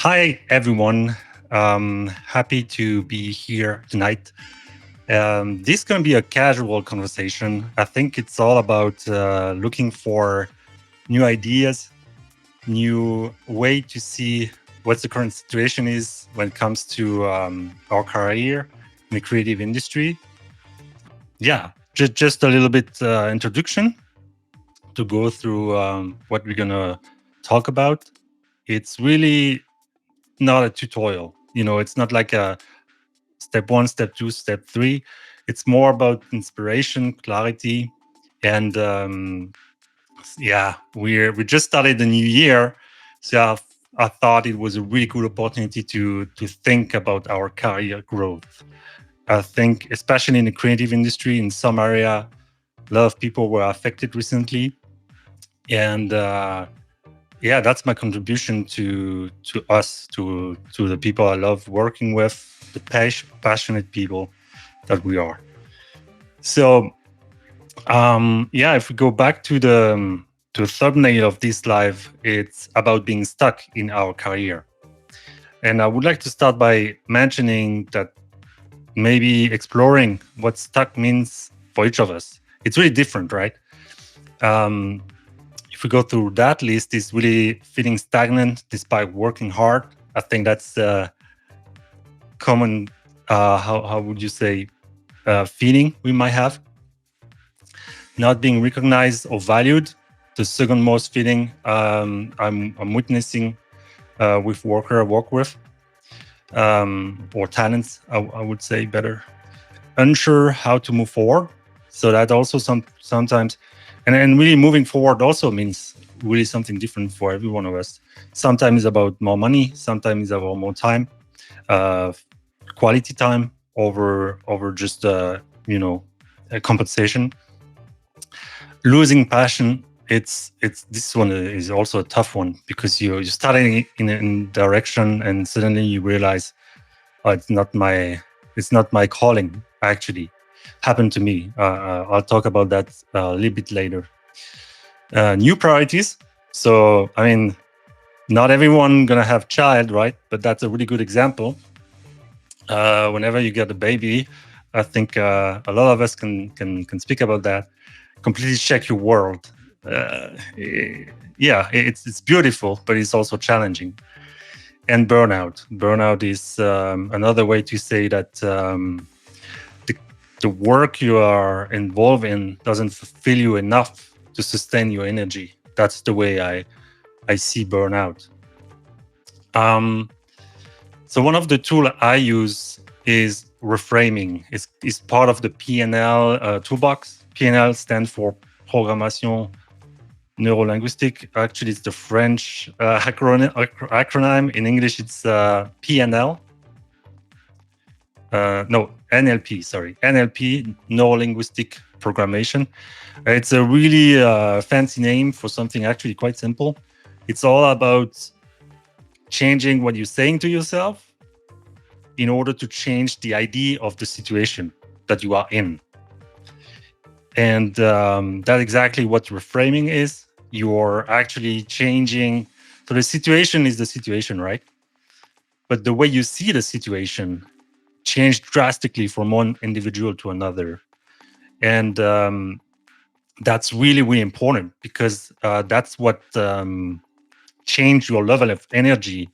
Hi, everyone. Happy to be here tonight. This is going to be a casual conversation. I think it's all about looking for new ideas, new way to see what the current situation is when it comes to our career in the creative industry. Yeah, just a little bit introduction to go through what we're going to talk about. It's really not a tutorial. It's not like a step one, step two, step three. It's more about inspiration, clarity, and yeah, we just started the new year, so I thought it was a really good opportunity to think about our career growth. I think, especially in the creative industry, in some area, a lot of people were affected recently, and yeah, that's my contribution to us, to the people I love working with, the passionate people that we are. So, yeah, if we go back to the thumbnail of this live, it's about being stuck in our career. And I would like to start by mentioning that maybe exploring what stuck means for each of us. It's really different, right? Um, if we go through that list, is really feeling stagnant despite working hard. I think that's common. How would you say feeling we might have? Not being recognized or valued. The second most feeling I'm witnessing with worker I work with, or talents, I would say better. Unsure how to move forward. So that also sometimes, and really moving forward also means really something different for every one of us. Sometimes it's about more money, sometimes it's about more time, uh, quality time over just a compensation. Losing passion, it's this one is also a tough one because you're starting in a direction and suddenly you realize, oh, it's not my calling. Actually happened to me. I'll talk about that a little bit later. New priorities. So I mean, not everyone gonna have child, right? But that's a really good example. Whenever you get a baby, I think a lot of us can speak about that. Completely check your world. Yeah, it's beautiful, but it's also challenging. And burnout. Burnout is another way to say that the, the work you are involved in doesn't fulfill you enough to sustain your energy. That's the way I see burnout. Um, so one of the tools I use is reframing. It's part of the PNL toolbox. PNL stands for Programmation Neurolinguistic. Actually, it's the French acronym. In English, it's PNL. No, NLP, sorry. NLP, Neurolinguistic Programmation. It's a really fancy name for something actually quite simple. It's all about changing what you're saying to yourself in order to change the idea of the situation that you are in. And that's exactly what reframing is. You're actually changing. So the situation is the situation, right? But the way you see the situation changed drastically from one individual to another. And that's really, really important because that's what change your level of energy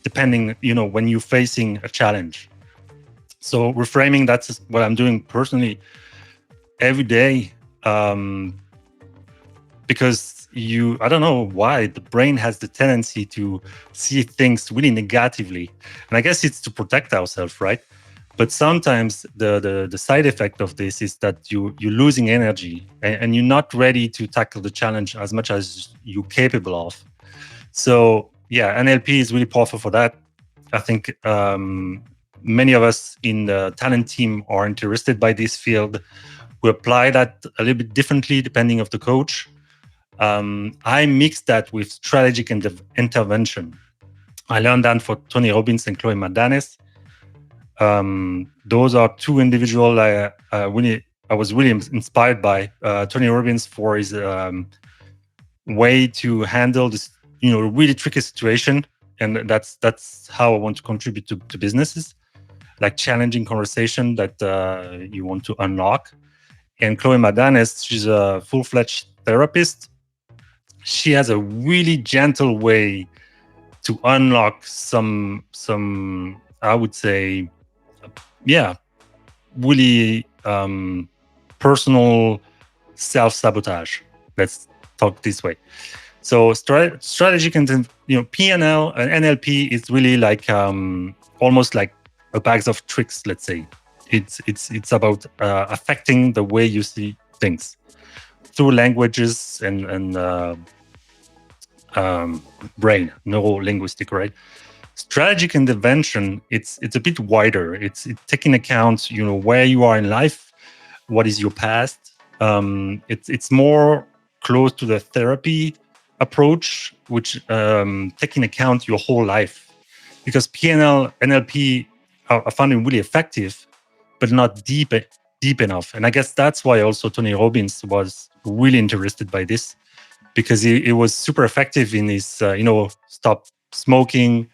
depending, when you're facing a challenge. So reframing, that's what I'm doing personally every day. Because I don't know why the brain has the tendency to see things really negatively. And I guess it's to protect ourselves, right? But sometimes the side effect of this is that you're losing energy and you're not ready to tackle the challenge as much as you're capable of. So yeah, NLP is really powerful for that. I think many of us in the talent team are interested by this field. We apply that a little bit differently depending of the coach. I mix that with strategic intervention. I learned that for Tony Robbins and Chloe Madanes. Those are two individuals I was really inspired by. Tony Robbins for his way to handle this, really tricky situation and that's how I want to contribute to businesses, like challenging conversation that you want to unlock. And Chloe Madanes, she's a full-fledged therapist. She has a really gentle way to unlock some I would say, yeah, really personal self-sabotage. Let's talk this way. So strategic and PNL and NLP is really like almost like a bag of tricks. Let's say it's about affecting the way you see things through languages and brain, neuro-linguistic, right? Strategic intervention, it's a bit wider. It's taking account, where you are in life, what is your past. It's more close to the therapy approach, which taking account your whole life, because PNL, NLP are finding really effective, but not deep enough. And I guess that's why also Tony Robbins was really interested by this, because it was super effective in his, stop smoking,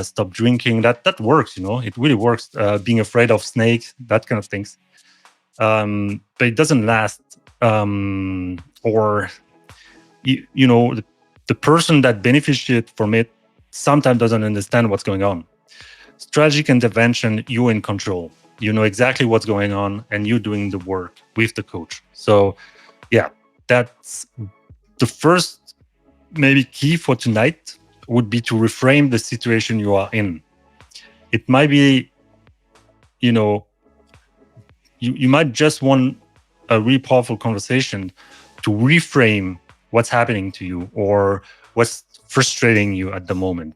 stop drinking. That works, it really works. Being afraid of snakes, that kind of things. But it doesn't last. Or the person that benefited from it sometimes doesn't understand what's going on. Strategic intervention, you're in control. You know exactly what's going on, and you're doing the work with the coach. So, yeah, that's the first maybe key for tonight would be to reframe the situation you are in. It might be, you might just want a really powerful conversation to reframe what's happening to you or what's frustrating you at the moment.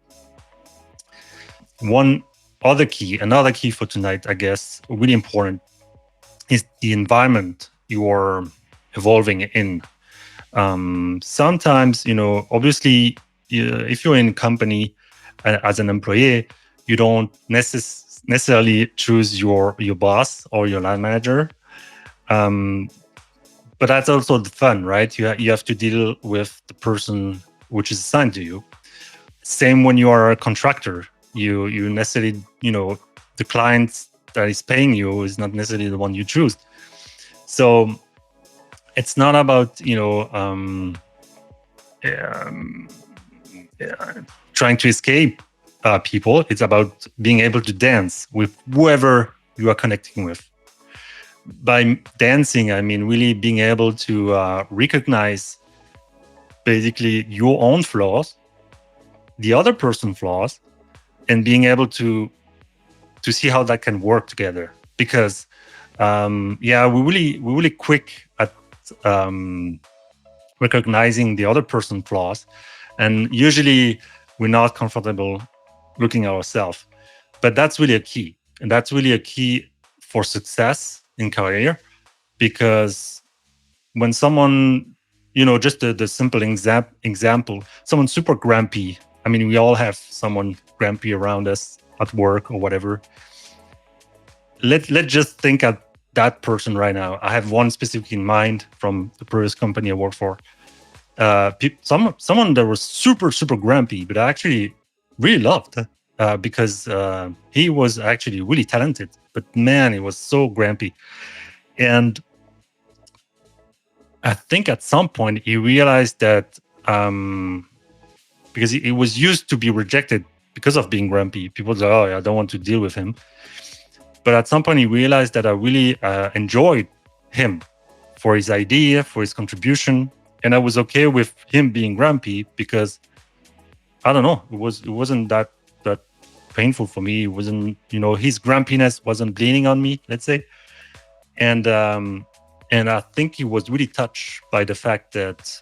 Another key for tonight, I guess, really important, is the environment you're evolving in. Sometimes, obviously, if you're in a company as an employee, you don't necessarily choose your boss or your line manager. But that's also the fun, right? You have to deal with the person which is assigned to you. Same when you are a contractor. You necessarily, the client that is paying you is not necessarily the one you choose. So it's not about, trying to escape people. It's about being able to dance with whoever you are connecting with. By dancing, I mean really being able to recognize basically your own flaws, the other person's flaws, and being able to see how that can work together. Because we're really quick at recognizing the other person's flaws, and usually we're not comfortable looking at ourselves. But that's really a key, and that's really a key for success in career. Because when someone, just the simple example, someone super grumpy. I mean, we all have someone grumpy around us at work or whatever. Let's just think at that person right now. I have one specific in mind from the previous company I worked for. Someone that was super grumpy, but I actually really loved, because he was actually really talented. But man, he was so grumpy. And I think at some point he realized that, because he was used to be rejected because of being grumpy. People say, "Oh, I don't want to deal with him." But at some point he realized that I really enjoyed him for his idea, for his contribution, and I was okay with him being grumpy because, I don't know, it wasn't that painful for me. It wasn't, his grumpiness wasn't bleeding on me, let's say. And I think he was really touched by the fact that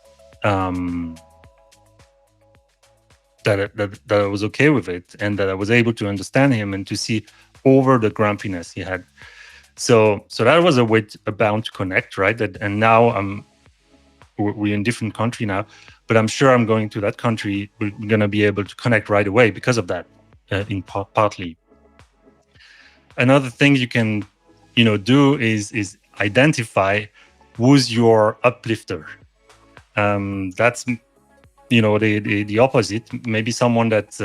that I was okay with it, and that I was able to understand him and to see over the grumpiness he had. So that was a way bound to connect, right? And now we're in different country now, but I'm sure I'm going to that country. We're going to be able to connect right away because of that, partly. Another thing you can, do is identify who's your uplifter. That's the opposite. Maybe someone that's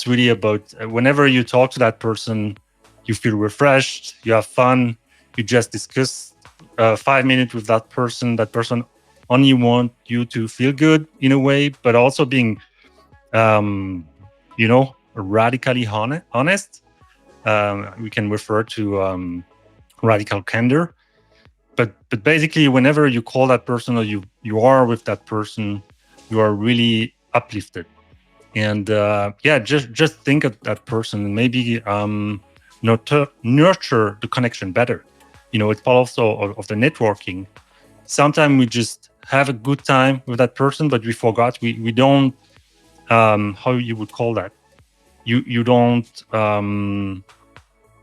really about whenever you talk to that person, you feel refreshed, you have fun, you just discuss 5 minutes with that person. That person only want you to feel good in a way, but also being, radically honest. We can refer to radical candor. But basically, whenever you call that person or you are with that person, you are really uplifted. And just think of that person and maybe nurture the connection better. It's part also of the networking. Sometimes we just have a good time with that person, but we forgot we don't, how you would call that, you don't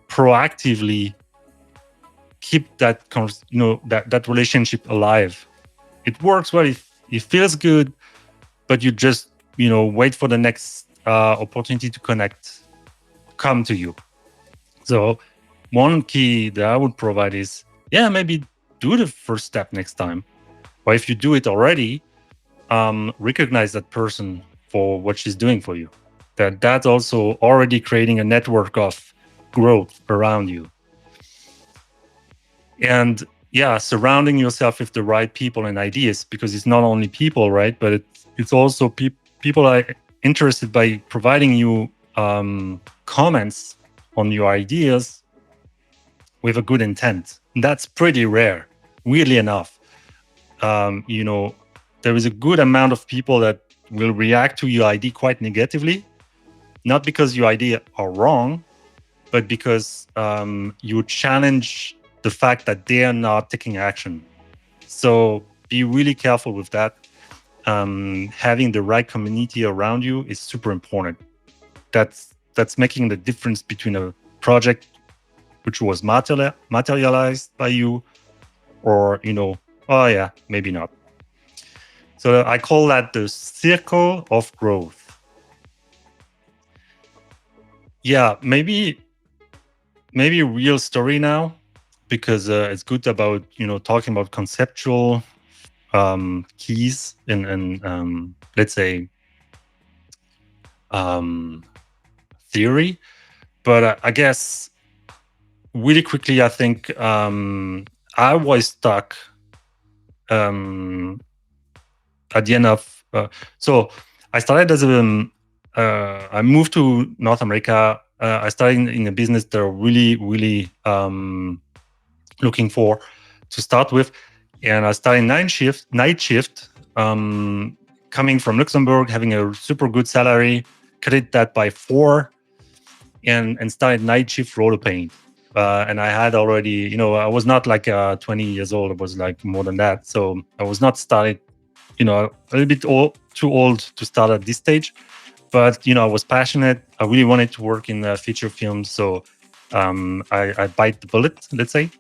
proactively keep that relationship alive. It works well if it feels good, but you just wait for the next opportunity to connect come to you. So one key that I would provide is, maybe do the first step next time, or if you do it already, recognize that person for what she's doing for you. That's also already creating a network of growth around you. And surrounding yourself with the right people and ideas, because it's not only people, right? But it's also people are interested by providing you comments on your ideas with a good intent. And that's pretty rare, weirdly enough. There is a good amount of people that will react to your idea quite negatively, not because your idea are wrong, but because you challenge the fact that they are not taking action. So be really careful with that. Having the right community around you is super important. That's making the difference between a project which was materialized by you, or maybe not. So I call that the circle of growth. Yeah, maybe a real story now, because it's good about talking about conceptual keys and let's say theory. But I guess really quickly, I think I was stuck at the end of. So I started as I moved to North America. I started in a business that are really, really looking for to start with, and I started night shift. Coming from Luxembourg, having a super good salary, cut it that by 4, and started night shift roller paint. And I had already, I was not like 20 years old. I was like more than that. So I was not started, a little bit too old to start at this stage. But, I was passionate. I really wanted to work in feature films. So I bite the bullet, let's say.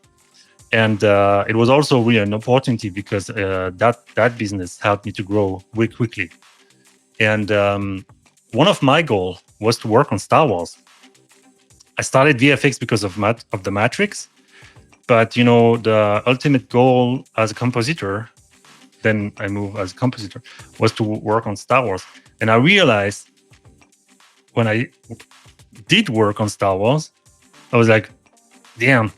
And it was also really an opportunity because that business helped me to grow really quickly. And one of my goals was to work on Star Wars. I started VFX because of the Matrix, but the ultimate goal as a compositor, then I moved as a compositor, was to work on Star Wars. And I realized when I did work on Star Wars, I was like, damn,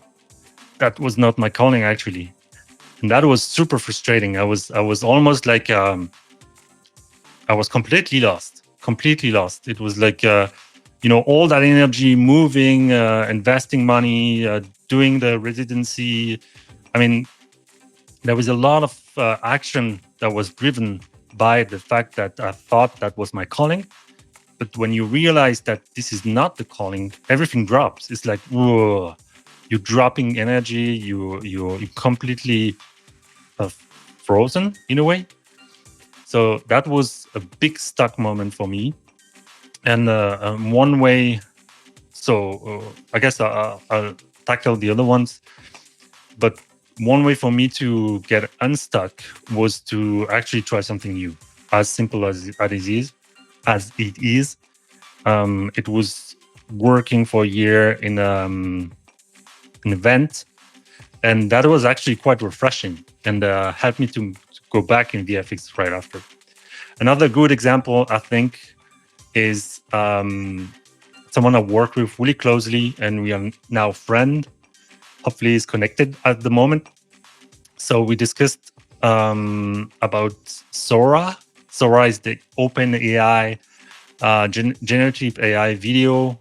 that was not my calling actually. And that was super frustrating. I was almost like I was completely lost. It was like all that energy moving, investing money, doing the residency. I mean, there was a lot of action that was driven by the fact that I thought that was my calling. But when you realize that this is not the calling, everything drops. It's like, whoa, you're dropping energy. You're completely frozen in a way. So that was a big stuck moment for me. And one way, I guess I'll tackle the other ones. But one way for me to get unstuck was to actually try something new, as simple as it is. It was working for a year in an event, and that was actually quite refreshing and helped me to go back in VFX right after. Another good example, I think, is someone I work with really closely, and we are now friend. Hopefully, is connected at the moment. So we discussed about Sora. Sora is the open AI, generative AI video.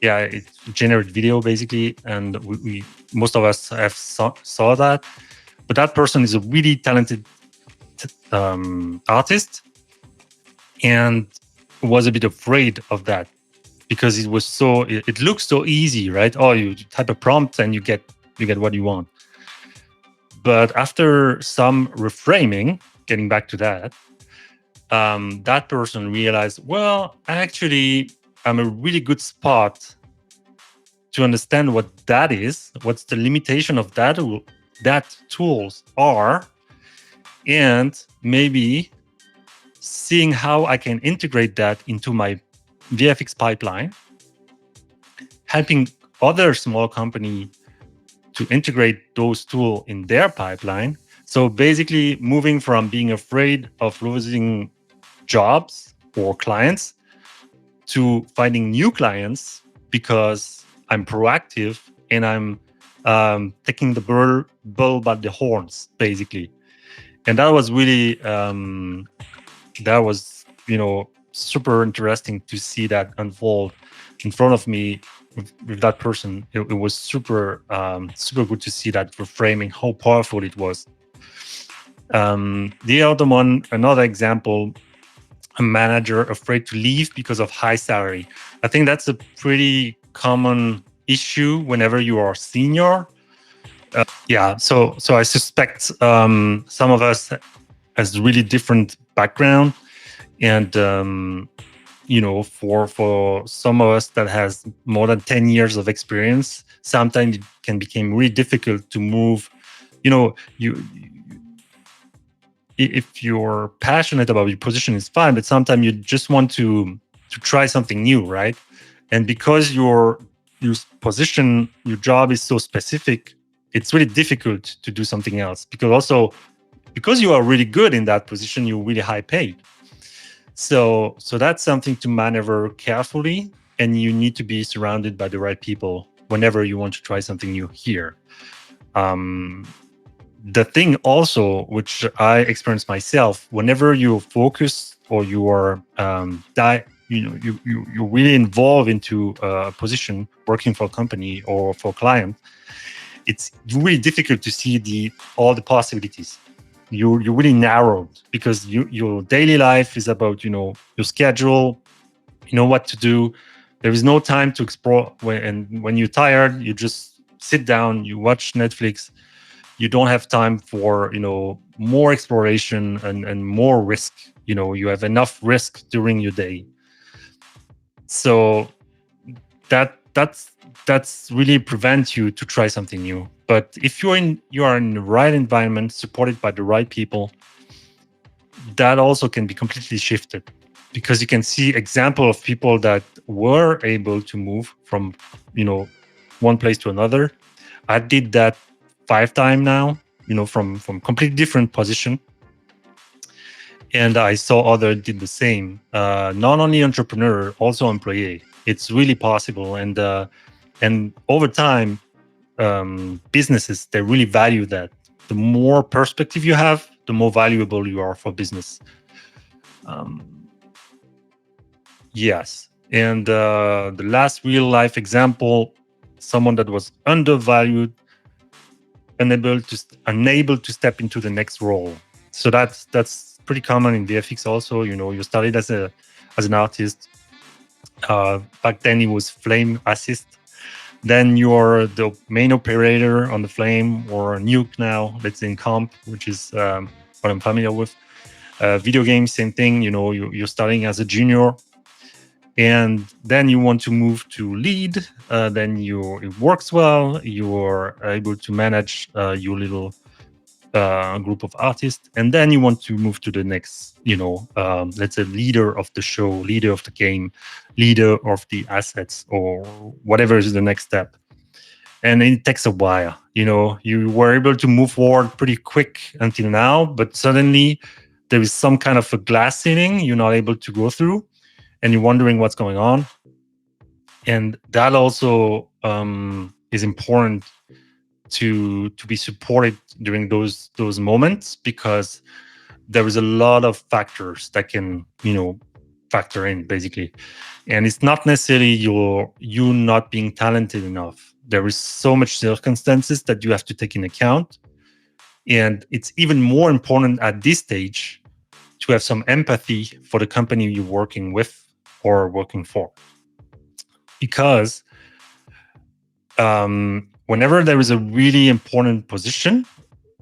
Yeah, it generates video basically, and we most of us have saw that. But that person is a really talented artist, and was a bit afraid of that because it was so. It looks so easy, right? Oh, you type a prompt and you get what you want. But after some reframing, getting back to that, that person realized, well, actually, I'm a really good spot to understand what that is, what's the limitation of that tools are, and maybe seeing how I can integrate that into my VFX pipeline, helping other small company to integrate those tools in their pipeline. So basically moving from being afraid of losing jobs or clients to finding new clients because I'm proactive and I'm taking the bull by the horns, basically. And that was really that was super interesting to see that unfold in front of me with that person. It was super super good to see that reframing, how powerful it was. The other one, another example, a manager afraid to leave because of high salary. I think that's a pretty common issue whenever you are senior. Yeah, so I suspect some of us has really different background, and for some of us that has more than 10 years of experience, sometimes it can become really difficult to move. If you're passionate about your position, it's fine, but sometimes you just want to try something new, right? And because your position, your job is so specific, it's really difficult to do something else, because you are really good in that position, you're really high paid. So that's something to maneuver carefully, and you need to be surrounded by the right people whenever you want to try something new here. The thing also, which I experienced myself, whenever you focus or you are you're really involved into a position working for a company or for a client, it's really difficult to see all the possibilities. You're really narrowed because your daily life is about your schedule, what to do. There is no time to explore. When you're tired, you just sit down, you watch Netflix. You don't have time for more exploration and more risk. You have enough risk during your day. So that's really prevents you to try something new. But if you are in the right environment, supported by the right people, that also can be completely shifted, because you can see example of people that were able to move from one place to another. I did that 5 times now, from completely different position, and I saw others did the same. Not only entrepreneur, also employee. It's really possible, and over time, businesses, they really value that. The more perspective you have, the more valuable you are for business. Yes, and the last real life example, someone that was undervalued, unable to step into the next role. So that's pretty common in VFX also. You started as an artist. Back then it was flame assist. Then you're the main operator on the flame, or nuke now. Let's say in comp, which is what I'm familiar with. Video games, same thing. You're starting as a junior, and then you want to move to lead. Then it works well. You're able to manage your little group of artists, and then you want to move to the next, let's say, leader of the show, leader of the game, leader of the assets, or whatever is the next step. and it takes a while. You were able to move forward pretty quick until now, but suddenly there is some kind of a glass ceiling you're not able to go through, and you're wondering what's going on. And that also is important to be supported during those moments, because there is a lot of factors that can factor in, basically. And it's not necessarily you not being talented enough. There is so much circumstances that you have to take in account, and it's even more important at this stage to have some empathy for the company you're working with or working for, because whenever there is a really important position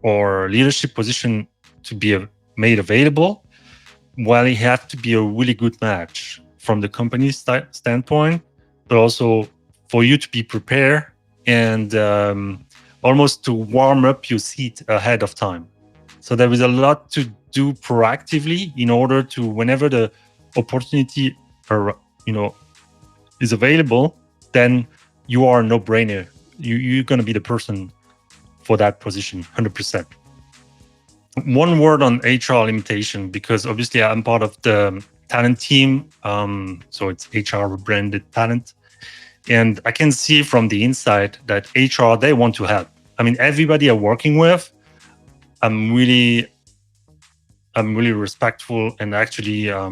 or leadership position to be made available, while it has to be a really good match from the company's standpoint, but also for you to be prepared and almost to warm up your seat ahead of time. So there is a lot to do proactively in order to, whenever the opportunity is available, then you are a no-brainer. You're going to be the person for that position, 100%. One word on HR limitation, because obviously I'm part of the talent team. So it's HR branded talent. And I can see from the inside that HR, they want to help. I mean, everybody I'm working with, I'm really respectful, and actually, I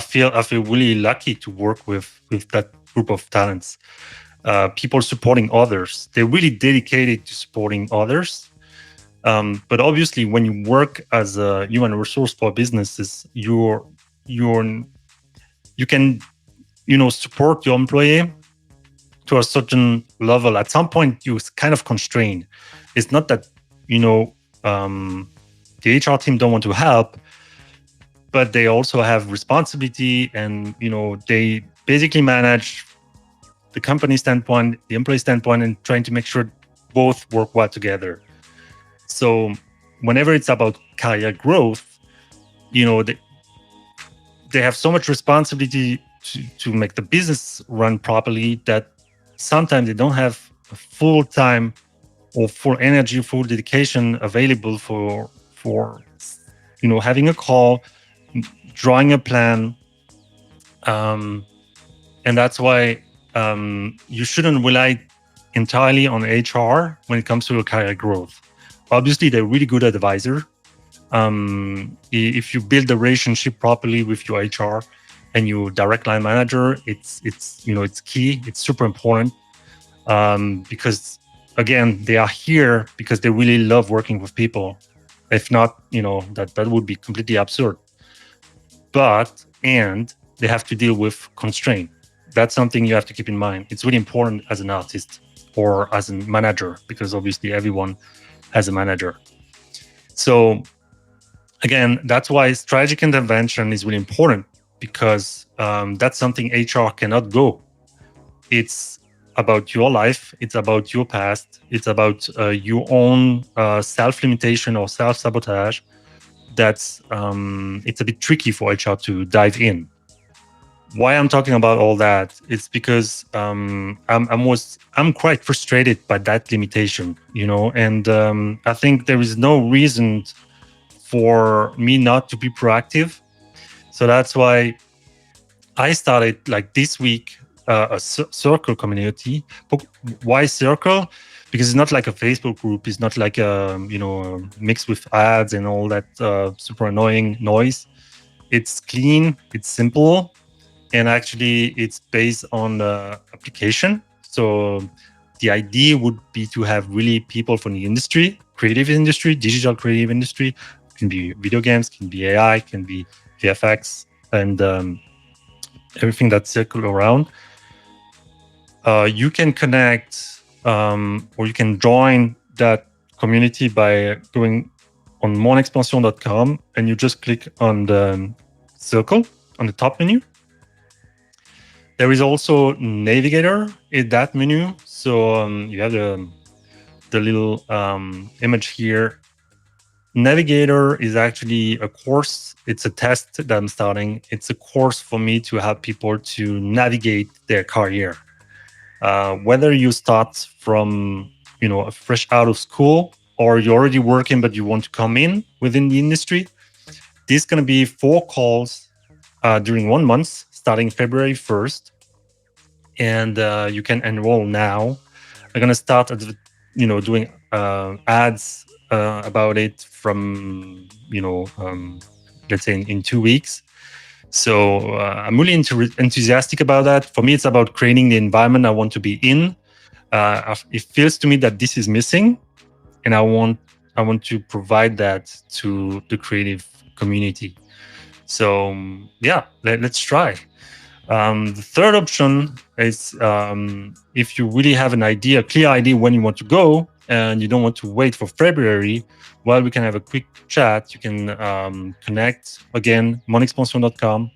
feel really lucky to work with that group of talents. People supporting others. They're really dedicated to supporting others. But obviously, when you work as a human resource for businesses, you can support your employee to a certain level. At some point, you're kind of constrained. It's not that the HR team don't want to help, but they also have responsibility, and they basically manage the company standpoint, the employee standpoint, and trying to make sure both work well together. So whenever it's about career growth, they have so much responsibility to make the business run properly that sometimes they don't have full time or full energy, full dedication available for having a call, drawing a plan, and that's why you shouldn't rely entirely on HR when it comes to your career growth. Obviously, they're really good advisor. If you build the relationship properly with your HR and your direct line manager, it's key. It's super important, because again, they are here because they really love working with people. If not, that would be completely absurd. And they have to deal with constraint. That's something you have to keep in mind. It's really important as an artist or as a manager, because obviously everyone has a manager. So again, that's why strategic intervention is really important, because that's something HR cannot go. It's about your life. It's about your past. It's about your own self-limitation or self-sabotage. That's it's a bit tricky for HR to dive in. Why I'm talking about all that? It's because I'm quite frustrated by that limitation, and I think there is no reason for me not to be proactive. So that's why I started, like, this week a circle community. But why circle? Because it's not like a Facebook group. It's not like a mixed with ads and all that super annoying noise. It's clean. It's simple. And actually, it's based on the application. So the idea would be to have really people from the industry, creative industry, digital creative industry. It can be video games, can be AI, can be VFX, and everything that's circle around. You can connect or you can join that community by going on monexpansion.com, and you just click on the circle on the top menu. There is also Navigator in that menu. So you have the little image here. Navigator is actually a course. It's a test that I'm starting. It's a course for me to help people to navigate their career. Whether you start from fresh out of school, or you're already working but you want to come in within the industry, there's going to be 4 calls during 1 month starting February 1st, and you can enroll now. I'm going to start doing ads about it from let's say in 2 weeks. So I'm really enthusiastic about that. For me, it's about creating the environment I want to be in. It feels to me that this is missing, and I want to provide that to the creative community. So yeah, let's try. The third option is if you really have an idea, a clear idea when you want to go, and you don't want to wait for February, well, we can have a quick chat. You can connect again, monexpansion.com,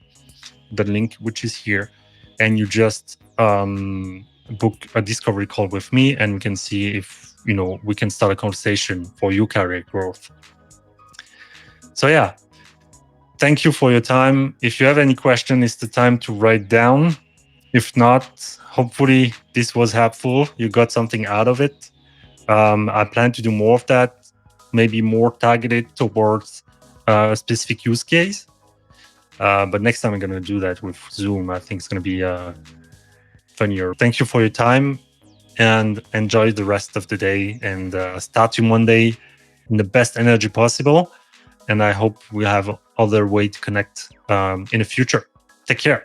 the link which is here, and you just book a discovery call with me, and we can see if we can start a conversation for your career growth. So yeah, thank you for your time. If you have any question, it's the time to write down. If not, hopefully this was helpful. You got something out of it. I plan to do more of that, maybe more targeted towards a specific use case. But next time I'm going to do that with Zoom. I think it's going to be funnier. Thank you for your time, and enjoy the rest of the day, and start your Monday in the best energy possible. And I hope we have other way to connect in the future. Take care.